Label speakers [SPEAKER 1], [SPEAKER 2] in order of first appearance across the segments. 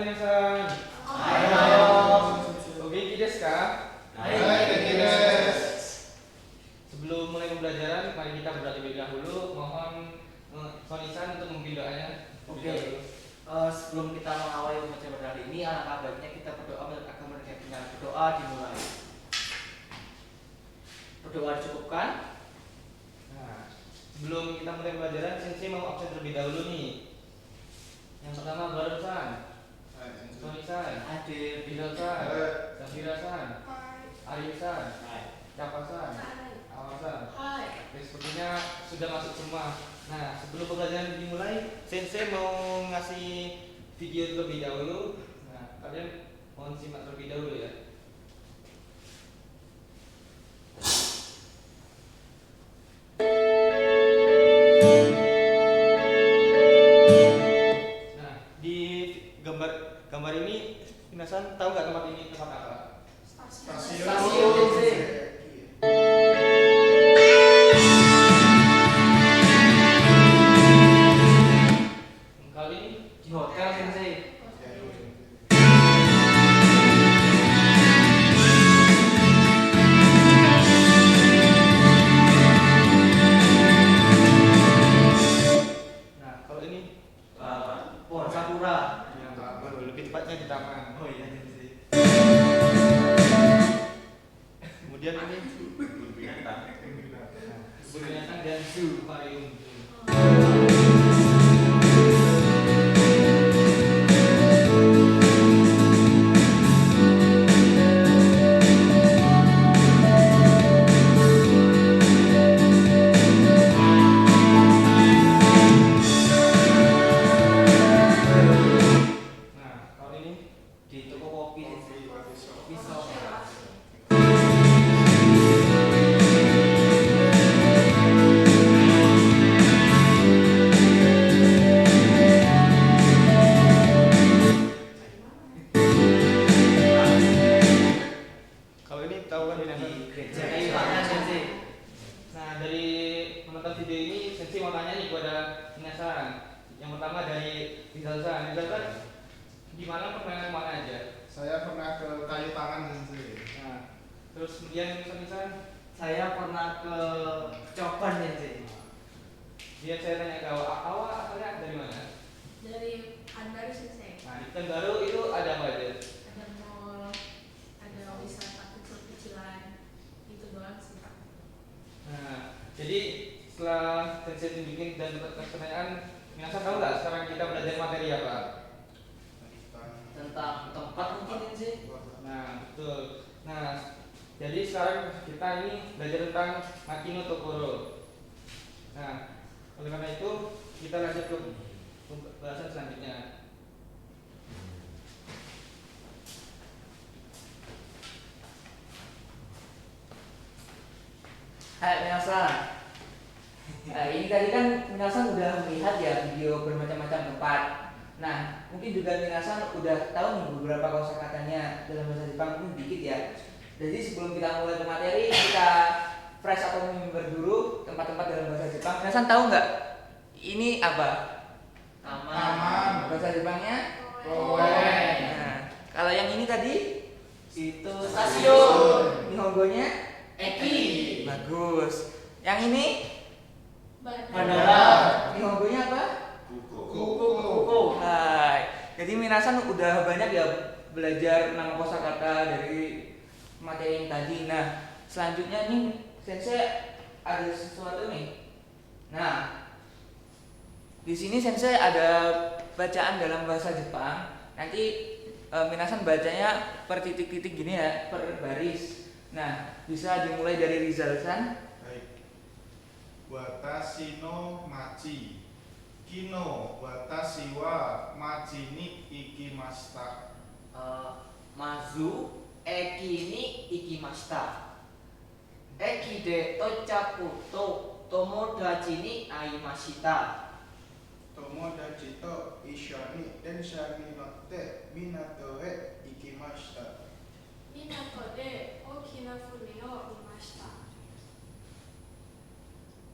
[SPEAKER 1] Minasan. Oke, desu ka? Sebelum mulai pembelajaran, mari kita berdoa terlebih dahulu. Mohon Sonisan untuk memimpin doanya.
[SPEAKER 2] Oke. Sebelum kita mengawali pembelajaran hari ini, alangkah baiknya kita berdoa agar mereka berdoa dimulai. Berdoa dicukupkan.
[SPEAKER 1] Nah, sebelum kita mulai pembelajaran, Sensei mau absen terlebih dahulu nih. Yang pertama Barusan, Sonisan,
[SPEAKER 2] Hadir.
[SPEAKER 1] Rizal-san, Safira-san, Arif-san, Capasan, Awasan. Sepertinya sudah masuk semua. Nah, sebelum pembelajaran dimulai, Sensei mau ngasih video terlebih dahulu. Nah, kalian mohon simak terlebih dahulu ya. Nah, di gambar ini, Minasan tahu nggak tempat ini tempat apa?
[SPEAKER 2] Stasiun.
[SPEAKER 1] Kali ini
[SPEAKER 2] Di hotel, Sensei.
[SPEAKER 1] Nah, kalau ini
[SPEAKER 2] Pohon sakura.
[SPEAKER 1] lebih tepatnya di taman.
[SPEAKER 2] Oh iya, Sensei.
[SPEAKER 1] Kemudian ini kebun binatang dan zoo aquarium. Nah, kalau ini
[SPEAKER 2] Di toko kopi, Sensei. Kopi shop.
[SPEAKER 1] kalau ini tahu kan binatang
[SPEAKER 2] Di gereja kayu tangan, Sensei.
[SPEAKER 1] Nah, dari menonton video ini, Sensei mau tanya nih kepada Minasan. Yang pertama dari Rizal-san. Rizal-san, di mana permainan mana aja?
[SPEAKER 3] Saya pernah ke kayu tangan sendiri.
[SPEAKER 1] Nah, terus kemudian Minasan,
[SPEAKER 2] Saya pernah ke Coban, Sensei.
[SPEAKER 1] dia saya tanya ke awal asalnya dari mana?
[SPEAKER 4] Dari Pekanbaru Sensei.
[SPEAKER 1] Nah, di Pekanbaru itu ada apa aja?
[SPEAKER 4] Ada mall, ada wisata kecil-kecilan, itu doang sih.
[SPEAKER 1] Nah, jadi setelah Sensei tunjukin dan pertanyaan, Minasan tahu nggak sekarang kita belajar materi apa?
[SPEAKER 2] Tentang tempat mungkin, Sensei.
[SPEAKER 1] Nah, betul. Nah, jadi sekarang kita ini belajar tentang Makino Tokoro. Nah, oleh karena itu kita lanjut ke pembahasan selanjutnya.
[SPEAKER 2] Hai Minasan. Nah, ini tadi kan Minasan udah melihat ya video bermacam-macam tempat. Nah, mungkin juga Minasan udah tahu nih beberapa kosakatanya dalam bahasa Jepang, mungkin dikit ya. Jadi sebelum kita mulai ke materi, kita fresh atau member dulu tempat-tempat dalam bahasa Jepang. Minasan tahu nggak? Ini apa?
[SPEAKER 3] Taman.
[SPEAKER 2] Bahasa Jepangnya?
[SPEAKER 3] Koen.
[SPEAKER 2] Nah, kalau yang ini tadi itu stasiun. Nihongonya? Eki. Bagus. Yang ini? Bandara. Nihongonya apa? Kuku. Hai. Jadi Minasan udah banyak ya belajar nama kosakata dari materi yang tadi. Nah, selanjutnya nih Sensei ada sesuatu nih. Nah, di sini Sensei ada bacaan dalam bahasa Jepang. Nanti Minasan bacanya per titik-titik gini ya, per baris. Nah, bisa dimulai dari Rizal-san.
[SPEAKER 3] Baik. Watashi no machi. Kino watashi wa machi ni ikimashita.
[SPEAKER 2] Mazu eki ni ikimashita. Eki de tochaku to tomodachi ni aimashita.
[SPEAKER 3] Tomodachi to issho ni densha ni notte minato e ikimashita.
[SPEAKER 4] 港で大きな船を見ました。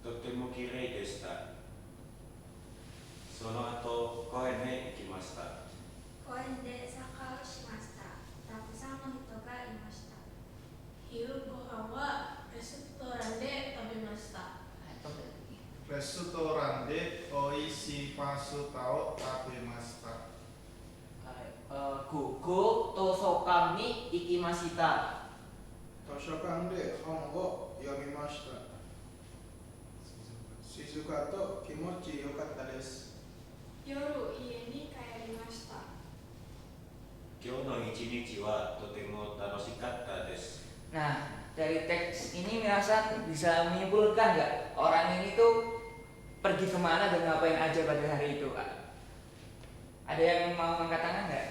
[SPEAKER 5] とても綺麗でした。その後、公園へ行きました。
[SPEAKER 4] 公
[SPEAKER 5] 園でサッカーをしました。たくさんの人がいました。
[SPEAKER 4] 昼ご飯はレストランで食べました。
[SPEAKER 3] レストランでおいしいパスタを食べました。
[SPEAKER 2] 午後図書館に行きました。
[SPEAKER 3] 図書館で本を読みました。静かと気持ちよかったです。
[SPEAKER 4] 夜家に帰りました。
[SPEAKER 6] 今日の一日はとても楽しかったです。
[SPEAKER 2] Nah, dari teks ini Minasan bisa menyimpulkan nggak orang ini tuh pergi kemana dan ngapain aja pada hari itu, Kak? Ada yang mau angkat tangan nggak?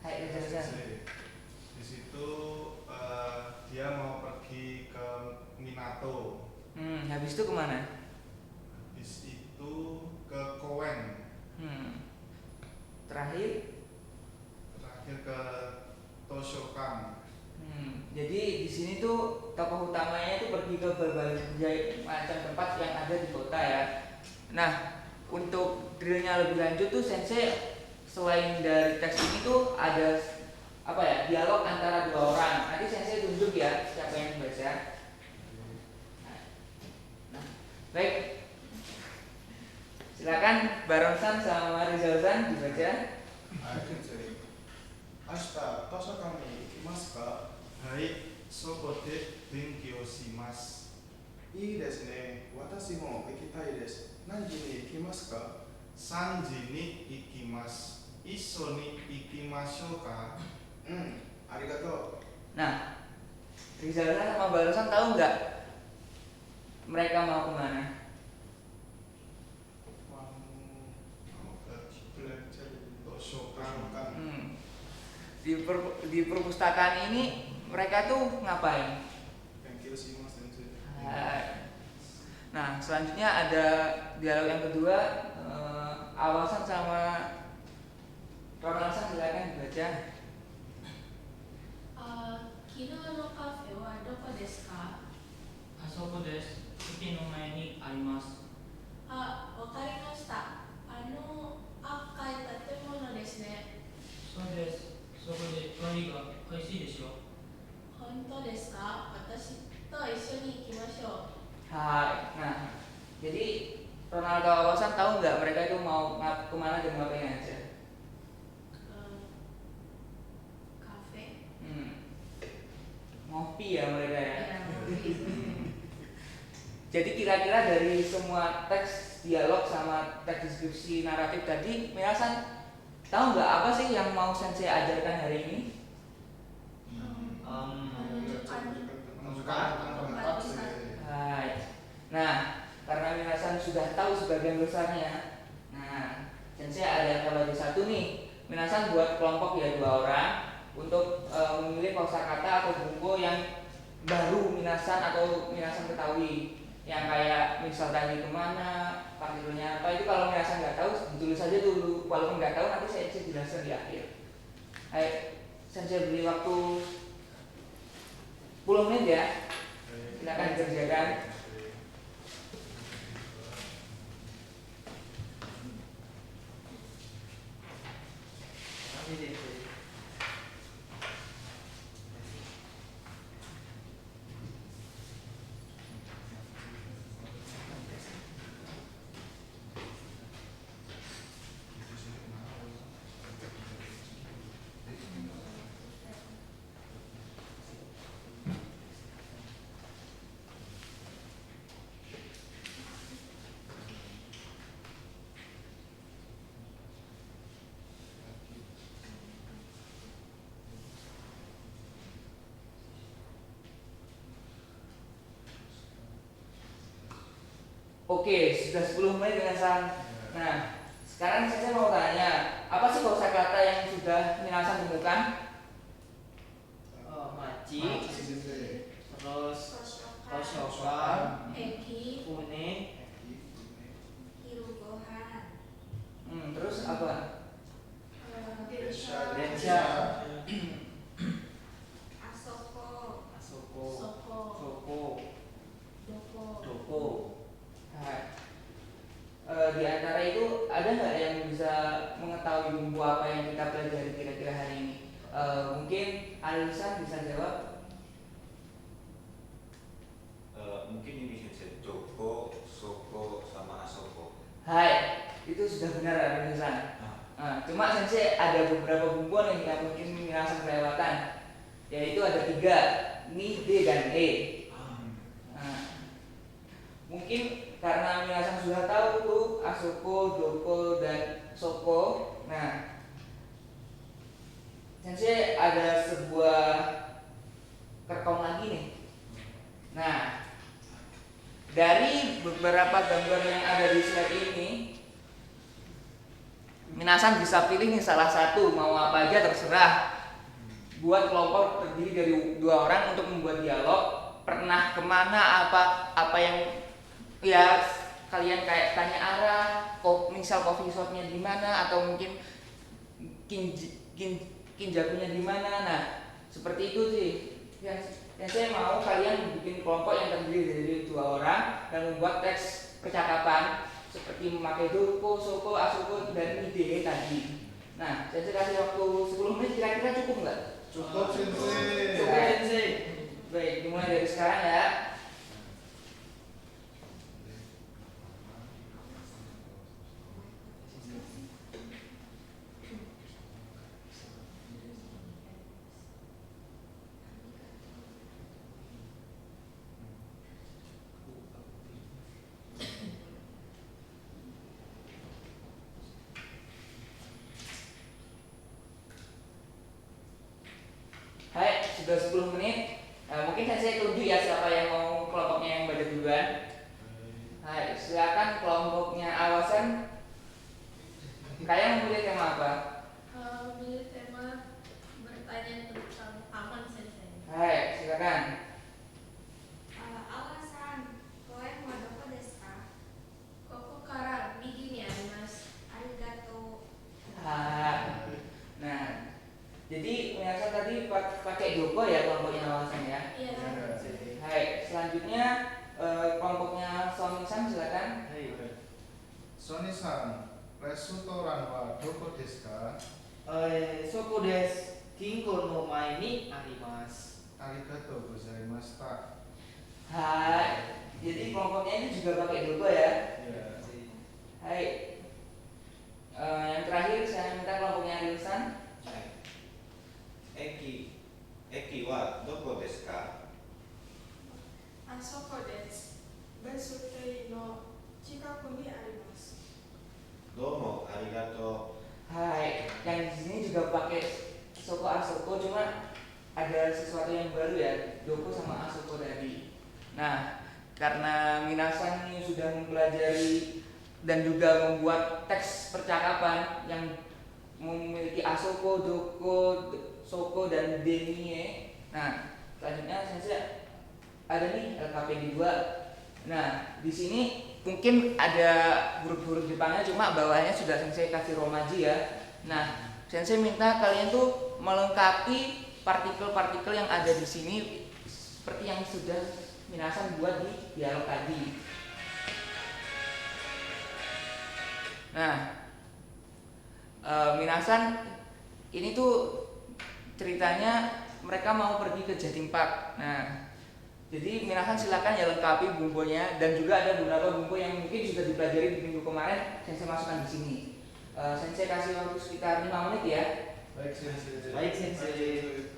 [SPEAKER 2] Hai, Rizal.
[SPEAKER 3] Di situ dia mau pergi ke Minato.
[SPEAKER 2] Habis itu kemana?
[SPEAKER 3] Habis itu ke Koen.
[SPEAKER 2] Terakhir
[SPEAKER 3] Ke Toshokan.
[SPEAKER 2] Jadi di sini tuh tokoh utamanya itu pergi ke berbagai macam tempat yang ada di kota ya. Nah, untuk drillnya lebih lanjut tuh Sensei selain dari teks ini tuh ada apa ya, dialog antara dua orang. Nanti Sensei tunjuk ya siapa yang membaca. Nah, baik. Silakan Baronsan sama Rizal-san dibaca.
[SPEAKER 3] 明日図書館に行きますか？はい、そこで勉強します。いいですね。私も行きたいです。何時に行きますか？3時に行きます。一緒に行きましょうか？ありがとう。
[SPEAKER 2] Nah, Rizal-san sama Baronsan tahu nggak mereka mau kemana?
[SPEAKER 3] Mau ke belajar Toshokan.
[SPEAKER 2] Di perpustakaan ini mereka tuh ngapain? Nah, selanjutnya ada dialog yang kedua. Awasan sama Ronaldsan silakan dibaca.
[SPEAKER 4] 昨日のカフェはどこですか？
[SPEAKER 7] あそこです。駅の前にあります。
[SPEAKER 4] あ、わかりました。赤い建物ですね。
[SPEAKER 7] そうです。そこでワインが美味しいですよ。
[SPEAKER 4] 本当ですか？私と一緒に行きましょう。
[SPEAKER 2] Hai. Nah, jadi Ronaldo Awasan tahu nggak mereka itu mau kemana dan ngapain aja?
[SPEAKER 4] Kafe.
[SPEAKER 2] Ngopi ya mereka ya.
[SPEAKER 4] Ya, ngopi.
[SPEAKER 2] Jadi kira-kira dari semua teks dialog sama teks deskripsi naratif tadi, Minasan tahu nggak apa sih yang mau Sensei ajarkan hari ini? Hai. Nah, karena Minasan sudah tahu sebagian besarnya, nah Sensei ada kalau satu nih, Minasan buat kelompok ya 2 orang untuk memilih kosakata atau bungko yang baru Minasan ketahui, yang kayak misal tadi kemana, partikelnya apa, itu kalau Minasan nggak tahu ditulis saja dulu, walaupun nggak tahu nanti saya jelaskan di akhir. Ayo, Sensei beri waktu 10 menit ya, silakan dikerjakan. Oke, sudah 10 menit Minasan. Nah, sekarang saya mau tanya, apa sih kosakata yang sudah Minasan temukan?
[SPEAKER 1] Maci, terus Toshokan,
[SPEAKER 4] Eki,
[SPEAKER 1] Fune,
[SPEAKER 5] Hirugohan.
[SPEAKER 2] Terus apa?
[SPEAKER 5] Densha. Asoko.
[SPEAKER 1] Asoko,
[SPEAKER 4] Soko,
[SPEAKER 1] Soko,
[SPEAKER 4] Doko.
[SPEAKER 1] Doko.
[SPEAKER 2] Nah, antara itu ada nggak yang bisa mengetahui bumbu apa yang kita pelajari kira-kira hari ini? Mungkin Alisan bisa jawab.
[SPEAKER 6] Mungkin ini sensei Joko, Soko, sama Asoko.
[SPEAKER 2] Hai, itu sudah benar Alisan. Cuma sensei ada beberapa bumbu yang mungkin Minasan kelewatan, yaitu ada 3, Ni, D, dan E. Mungkin karena Minasan sudah tahu tuh Asoko, Doko, dan Soko. Nah, sensei ada sebuah kerkong lagi nih. Nah, dari beberapa gambar yang ada di slide ini, Minasan bisa pilih nih salah satu, mau apa aja terserah. Buat kelompok terdiri dari 2 orang untuk membuat dialog. Pernah kemana, apa yang ya kalian kayak tanya arah, misal coffee shopnya di mana, atau mungkin kinjakunya di mana. Nah, seperti itu sih. Yang saya mau kalian bikin kelompok yang terdiri dari 2 orang dan membuat teks percakapan seperti memakai Doko, Soko, Asoko, dan ide tadi. Nah, saya kasih waktu 10 menit, kira-kira cukup nggak?
[SPEAKER 3] Cukup sensei.
[SPEAKER 2] Cukup sensei. Baik, dimulai dari sekarang ya. Hai, sudah 10 menit. Mungkin saya tunjuk ya siapa yang mau kelompoknya yang baca duluan. Hai, silakan kelompoknya Awasan. Kalian memilih tema apa?
[SPEAKER 4] Milih tema bertanya tentang aman sensei.
[SPEAKER 2] Hai, silakan.
[SPEAKER 5] Awasan, koe mau doko desu ka?
[SPEAKER 4] Koko kara migi ni arimasu.
[SPEAKER 5] Arigato.
[SPEAKER 2] Nah, jadi Minasan tadi pakai Doko ya kelompoknya Awasan ya.
[SPEAKER 4] Iya.
[SPEAKER 2] Hai, selanjutnya kelompoknya Sonisan silakan.
[SPEAKER 3] Sony-san, restoran wa doko desu ka?
[SPEAKER 1] Soko desu. Kinko no mae ni arimasu.
[SPEAKER 3] Arigatou gozaimashita.
[SPEAKER 2] Hai, jadi kelompoknya ini juga pakai Doko ya.
[SPEAKER 3] Ya.
[SPEAKER 2] Hai. Yang terakhir saya minta kelompoknya Arisan.
[SPEAKER 6] Eki wa doko desu ka?
[SPEAKER 4] Asoko desu. Besutei no chikaku ni arimasu.
[SPEAKER 6] Domo, arigato.
[SPEAKER 2] Hai, yang di sini juga pakai Soko Asoko, cuma ada sesuatu yang baru ya, Doko sama Asoko tadi. Nah, karena Minasan ini sudah mempelajari dan juga membuat teks percakapan yang memiliki Asoko, Doko, Soko, dan Denie. Nah, selanjutnya saya ada nih LKPD 2. Nah, di sini mungkin ada huruf-huruf Jepangnya, cuma bawahnya sudah sensei kasih romaji ya. Nah, sensei minta kalian tuh melengkapi partikel-partikel yang ada di sini seperti yang sudah Minasan buat di dialog tadi. Nah, Minasan ini tuh ceritanya mereka mau pergi ke Jatim Park. Nah, jadi Minasan silakan ya lengkapi bumbunya, dan juga ada beberapa bumbu yang mungkin sudah dipelajari di minggu kemarin sensei masukkan di sini. Sensei kasih waktu sekitar 5 menit ya.
[SPEAKER 3] Baik sensei.
[SPEAKER 1] Baik, sensei.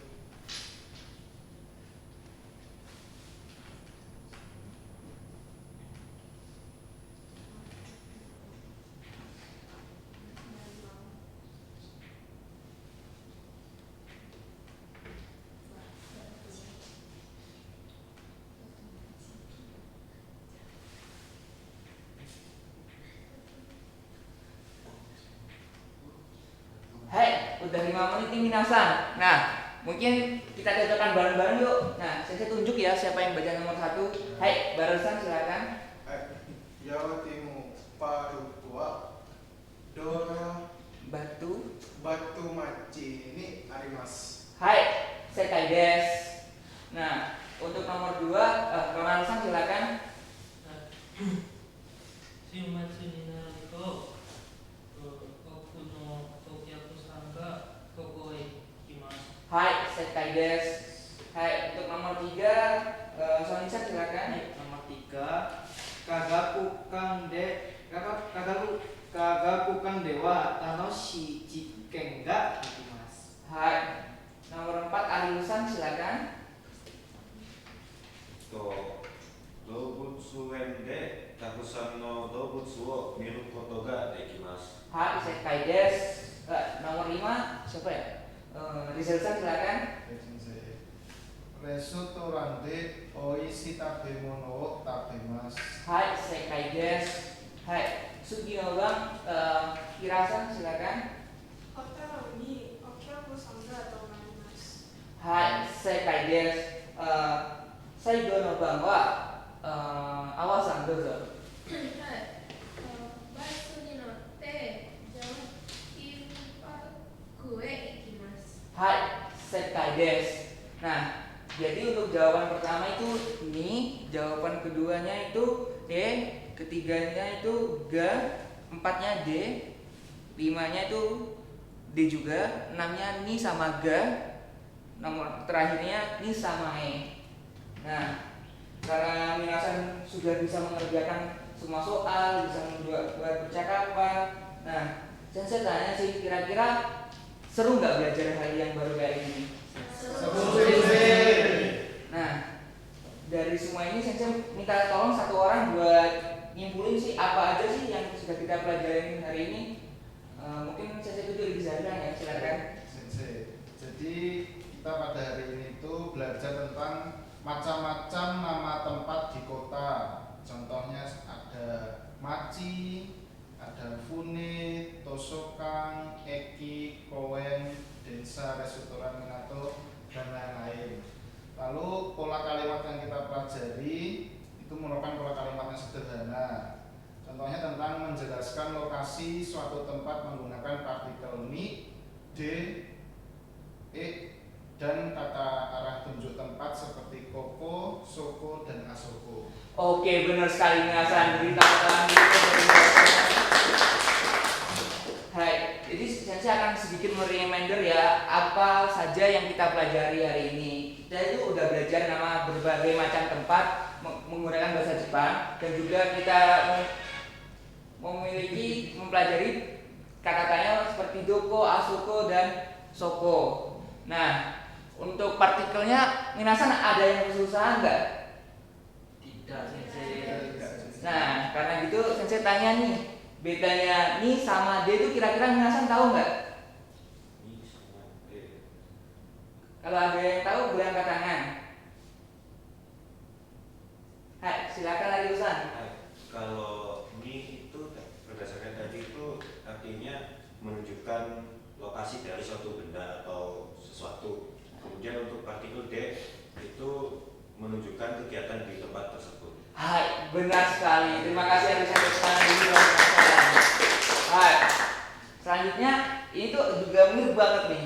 [SPEAKER 2] Hai, udah 5 menit nih Minasan. Nah, mungkin kita cocokkan bareng-bareng yuk. Nah, saya tunjuk ya siapa yang baca nomor 1. Hai, Barusan silakan.
[SPEAKER 3] Yawatimu paru tua Dora
[SPEAKER 2] Batu.
[SPEAKER 3] batu machi ni arimasu.
[SPEAKER 2] Hai, Sekai des. Nah, untuk nomor 2, Barusan silakan.
[SPEAKER 7] Shimatsu ni naru to
[SPEAKER 2] Hai, sekai desu. Hai, untuk nomor 3, Sonisa silakan.
[SPEAKER 1] Nomor 3, Kagaku kang dewa tanoshi jiken ga ikimasu.
[SPEAKER 2] Hai. Nomor 4, Ariusan silakan.
[SPEAKER 6] 動物園でたくさんの動物を見ることができます。
[SPEAKER 2] Hai, sekai desu. Nomor 5, siapa ya? Rizal-san silakan.
[SPEAKER 3] Sensei. Restoran de oishi tabemono wo tabemasu.
[SPEAKER 2] Hai, sekai desu. Hai, Sugino Bang, Kirasan silakan.
[SPEAKER 5] ホテルにお客さんが泊まります。
[SPEAKER 2] Hai, sekai desu. Saigo no Bang wa awasan dozo.
[SPEAKER 4] はいバスに乗ってジャンピングパークへ行きます。
[SPEAKER 2] Hai, sekai desu. Nah, jadi untuk jawaban pertama itu ni, jawaban keduanya itu E, ketiganya itu ga, empatnya D, 5-nya itu D juga, 6-nya ni sama ga, nomor terakhirnya ni sama E. Nah, karena minasan sudah bisa mengerjakan semua soal, bisa membuat percakapan. Nah, saya tanya sih, kira-kira seru nggak belajar hal yang baru kayak ini? Nah, dari semua ini saya minta tolong satu orang buat nyimpulin sih apa aja sih yang sudah kita pelajarin hari ini. Mungkin saya itu lebih ya, silakan.
[SPEAKER 3] Sensei. Jadi kita pada hari ini tuh belajar tentang macam-macam nama tempat di kota. Contohnya ada Machi, ada Fune, Tosokan, Eki, Koen, Densa, Restoran Minato, dan lain-lain. Lalu pola kalimat yang kita pelajari itu merupakan pola kalimat yang sederhana. Contohnya tentang menjelaskan lokasi suatu tempat menggunakan partikel ni, de, e, dan kata arah tunjuk tempat seperti koko, soko, dan asoko.
[SPEAKER 2] Oke, benar sekali Minasan. Beri tepuk tangan dulu. Hai, jadi saya akan sedikit mereminder ya apa saja yang kita pelajari hari ini. Kita itu udah belajar nama berbagai macam tempat menggunakan bahasa Jepang dan juga kita mempelajari kata-katanya seperti doko, asoko, dan soko. Nah, untuk partikelnya Minasan ada yang kesusahan nggak?
[SPEAKER 7] Tidak, Sensei.
[SPEAKER 2] Nah, karena gitu Sensei tanya nih, bedanya ni sama D itu kira-kira Minasan tahu nggak?
[SPEAKER 6] Ini sama D.
[SPEAKER 2] Kalau ada yang tahu boleh angkat tangan. Hai, silakan lagi Usan.
[SPEAKER 6] Kalau ni itu berdasarkan tadi itu artinya menunjukkan lokasi dari suatu benda atau sesuatu. Kemudian untuk partikel D itu menunjukkan kegiatan di tempat tersebut.
[SPEAKER 2] Hai, benar sekali. Terima kasih yang bisa tangan dulu. Hai. Selanjutnya ini tuh juga mirip banget nih.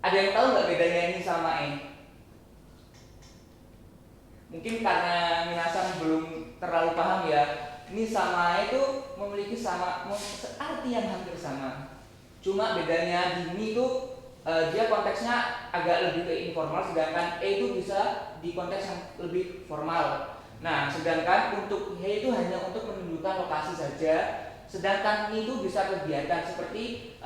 [SPEAKER 2] Ada yang tahu nggak bedanya ini sama E? Mungkin karena Minasan belum terlalu paham ya. Ini sama itu memiliki arti yang hampir sama. Cuma bedanya di ini tuh dia konteksnya agak lebih ke informal, sedangkan E itu bisa di konteks yang lebih formal. Nah, sedangkan untuk He itu hanya untuk menunjukkan lokasi saja, sedangkan Ni itu bisa kegiatan seperti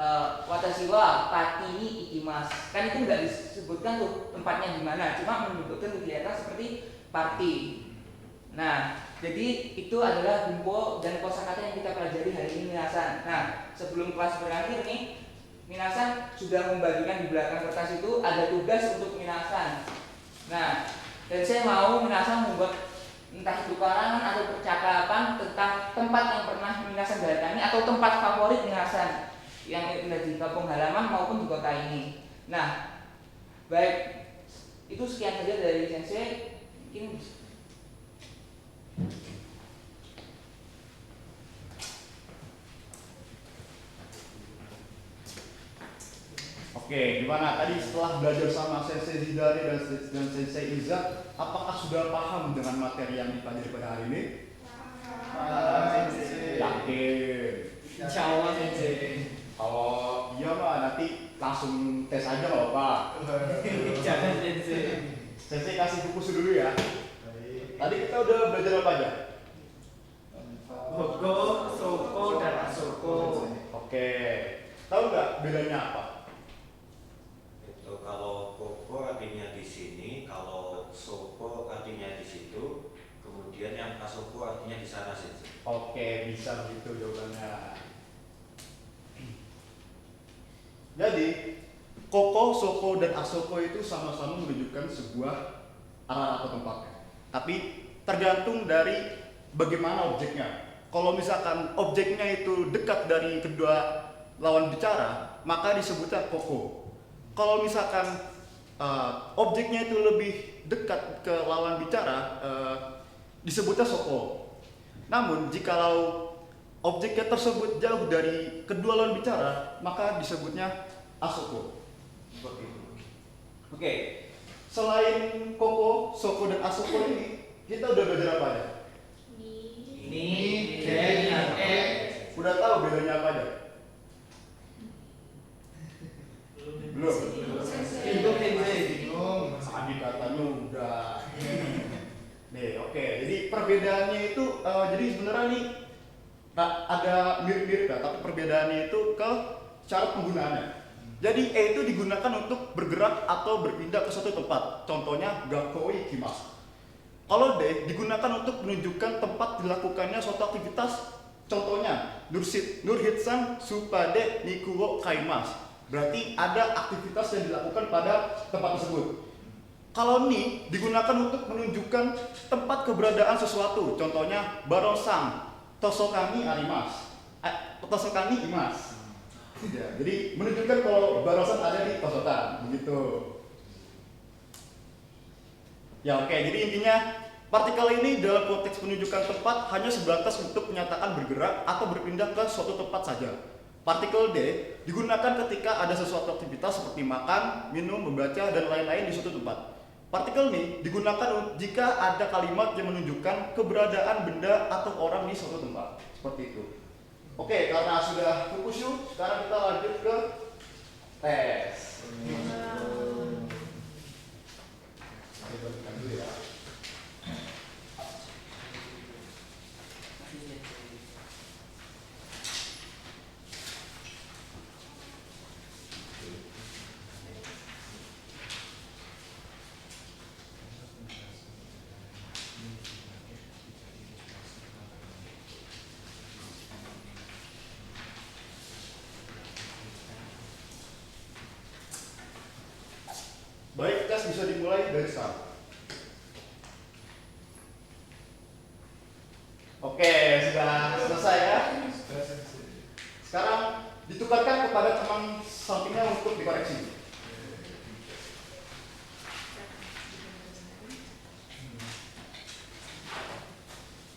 [SPEAKER 2] watashi wa pati ni ikimasu. Kan itu nggak disebutkan tuh tempatnya di mana, cuma menunjukkan kegiatan seperti party. Nah, jadi itu adalah bumbo dan kosakata yang kita pelajari hari ini Minasan. Nah, sebelum kelas berakhir nih, Minasan sudah membagikan di belakang kertas itu ada tugas untuk Minasan. Nah, dan saya mau Minasan membuat entah itu karangan atau percakapan tentang tempat yang pernah Minasan datangi atau tempat favorit Minasan yang ada di kampung halaman maupun di kota ini. Nah, baik, itu sekian saja dari Sensei. Mungkin
[SPEAKER 8] Oke, gimana tadi setelah belajar sama Sensei Zidane dan Sensei Izzat, apakah sudah paham dengan materi yang dipelajari pada hari ini?
[SPEAKER 3] Sensei.
[SPEAKER 8] Yakin?
[SPEAKER 7] Insya Allah, Sensei.
[SPEAKER 8] Kalau iya mah nanti langsung langsung tes aja nggak apa-apa.
[SPEAKER 2] Jangan sensei.
[SPEAKER 8] Sensei kasih buku dulu ya.
[SPEAKER 3] Baik.
[SPEAKER 8] Tadi kita udah belajar apa aja?
[SPEAKER 2] Koko, soko, dan asoko.
[SPEAKER 8] Oke, tahu nggak bedanya apa?
[SPEAKER 6] Itu kalau koko artinya di sini, kalau soko artinya di situ, kemudian yang asoko artinya di sana sih.
[SPEAKER 8] Oke, bisa begitu jawabannya. Jadi, koko, soko, dan asoko itu sama-sama menunjukkan sebuah arah atau tempatnya. Tapi tergantung dari bagaimana objeknya. Kalau misalkan objeknya itu dekat dari kedua lawan bicara, maka disebutnya koko. Kalau misalkan objeknya itu lebih dekat ke lawan bicara, disebutnya soko. Namun jikalau objeknya tersebut jauh dari kedua lawan bicara, maka disebutnya asoko. Seperti itu. Oke, selain koko, soko, dan asoko ini, kita udah belajar apa aja?
[SPEAKER 2] Ni, den, dan
[SPEAKER 8] Udah tahu bedanya apa aja? Belum.
[SPEAKER 2] Bingung sensei.
[SPEAKER 3] Bingung.
[SPEAKER 8] Tadi katanya udah. Nih, oke. Jadi perbedaannya itu, jadi sebenarnya nih ada mirip-mirip ya, tapi perbedaannya itu ke cara penggunaannya. Jadi E itu digunakan untuk bergerak atau berpindah ke suatu tempat. Contohnya gakoi ikimasu. Kalau D digunakan untuk menunjukkan tempat dilakukannya suatu aktivitas. Contohnya Nurhitsan supade nikuwo kaimasu. Berarti ada aktivitas yang dilakukan pada tempat tersebut. Kalau ni digunakan untuk menunjukkan tempat keberadaan sesuatu. Contohnya barosang tosokani arimas. Tosokani imas. Ya, jadi menunjukkan kalau barosan ada di tosokan, begitu. Ya oke, jadi intinya partikel ini dalam konteks penunjukan tempat hanya sebatas untuk menyatakan bergerak atau berpindah ke suatu tempat saja. Partikel D digunakan ketika ada sesuatu aktivitas seperti makan, minum, membaca, dan lain-lain di suatu tempat. Partikel ini digunakan jika ada kalimat yang menunjukkan keberadaan benda atau orang di suatu tempat. Seperti itu. Oke, karena sudah fukushu, sekarang kita lanjut ke tes. Saya berikan dulu ya. Baik, tes bisa dimulai dari sekarang. Oke, sudah selesai ya. Sekarang ditukarkan kepada teman sampingnya untuk dikoreksi.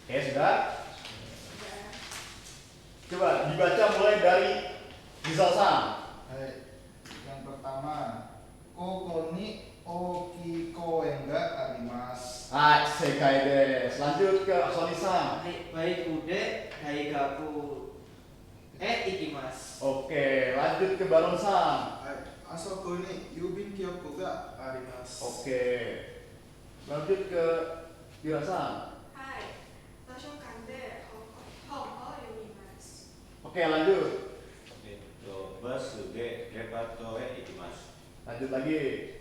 [SPEAKER 8] Oke, sudah. Coba dibaca mulai dari Rizal-san.
[SPEAKER 3] Baik. Yang pertama, koko ni okikoen ga arimasu.
[SPEAKER 8] Sekai desu. Lanjut ke Sony-san.
[SPEAKER 2] Baik ude, daigaku ikimasu.
[SPEAKER 8] Oke, lanjut ke Baron-san.
[SPEAKER 3] Asoko ni yubin kyoku ga arimasu.
[SPEAKER 8] Oke. Lanjut ke Dira-san.
[SPEAKER 5] はい図書館で本を読みます
[SPEAKER 8] Oke, lanjut.
[SPEAKER 6] Itu basu de repatore ikimasu.
[SPEAKER 8] Lanjut lagi.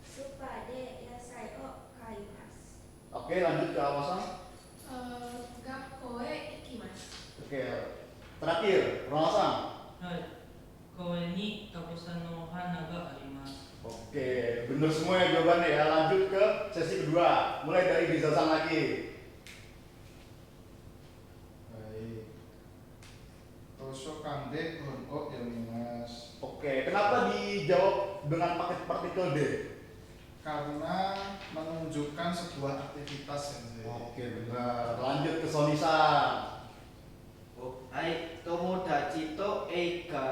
[SPEAKER 5] スーパーで野菜を買います
[SPEAKER 8] Oke, lanjut ke Awasan.
[SPEAKER 4] 学校へ行きます。
[SPEAKER 8] Oke. Terakhir, Ronald-san.
[SPEAKER 7] はい公園にたくさんの花があります
[SPEAKER 8] Oke, bener semua ya jawabannya ya. Lanjut ke sesi kedua. Mulai dari Rizal-san lagi.
[SPEAKER 3] Baik. Toshokan de hon o yomimasu.
[SPEAKER 8] Oke, kenapa dijawab dengan pakai partikel D?
[SPEAKER 3] Karena menunjukkan sebuah aktivitas yang
[SPEAKER 8] Oke, benar. Lanjut ke Sony-san.
[SPEAKER 2] Tomodachi to eiga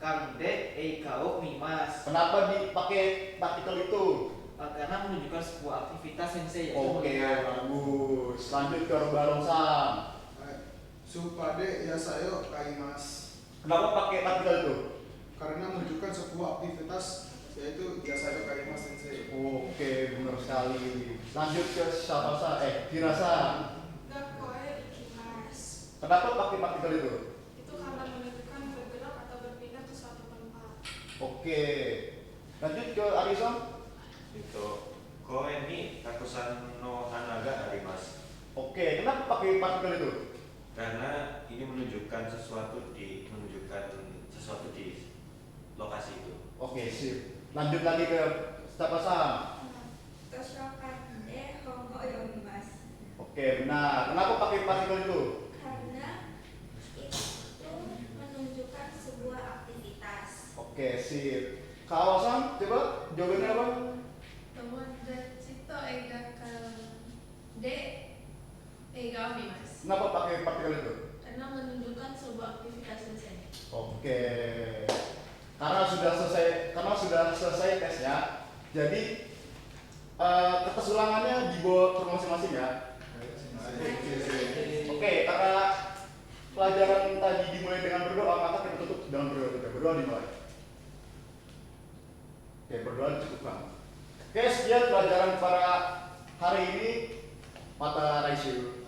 [SPEAKER 2] kande eiga o mimasu.
[SPEAKER 8] Kenapa dipakai partikel itu?
[SPEAKER 2] Karena menunjukkan sebuah aktivitas sensei.
[SPEAKER 8] Oke, bagus. Lanjut ke Baron-san.
[SPEAKER 3] Supade yasayo kaimasu.
[SPEAKER 8] Kenapa pakai partikel itu?
[SPEAKER 3] Karena menunjukkan sebuah aktivitas yaitu jasa kalimat sensei.
[SPEAKER 8] Oke, benar sekali. Lanjut ke Syafasa, Hirasa.
[SPEAKER 5] Gakoe ikimasu.
[SPEAKER 8] Kenapa pakai partikel itu?
[SPEAKER 5] Itu karena menunjukkan bergerak atau berpindah ke suatu tempat.
[SPEAKER 8] Oke. Lanjut ke Arison.
[SPEAKER 6] Itu koe ni takusan no hanaga arimasu.
[SPEAKER 8] Oke, kenapa pakai partikel itu?
[SPEAKER 6] Karena ini menunjukkan sesuatu di lokasi itu.
[SPEAKER 8] Oke, sip. Lanjut lagi ke Syafasa.
[SPEAKER 5] Toshokan de hongo yomimasu.
[SPEAKER 8] Oke, benar. Kenapa pakai partikel itu?
[SPEAKER 5] Karena itu menunjukkan sebuah aktivitas.
[SPEAKER 8] Oke, sip. Kawasan, coba jawabannya apa?
[SPEAKER 4] Tomodachi to eiga de eiga o mimasu.
[SPEAKER 8] Kenapa pakai partikel itu?
[SPEAKER 4] Karena menunjukkan sebuah aktivitas sensei.
[SPEAKER 8] Oke. Karena sudah selesai tesnya. Jadi kertas ulangannya dibawa ke rumah masing-masing ya. Oke, karena pelajaran tadi dimulai dengan berdoa, maka kita tutup dengan berdoa. Berdoa dimulai. Oke, berdoa cukupkan. Oke, sekian pelajaran pada hari ini. Mata Raisu.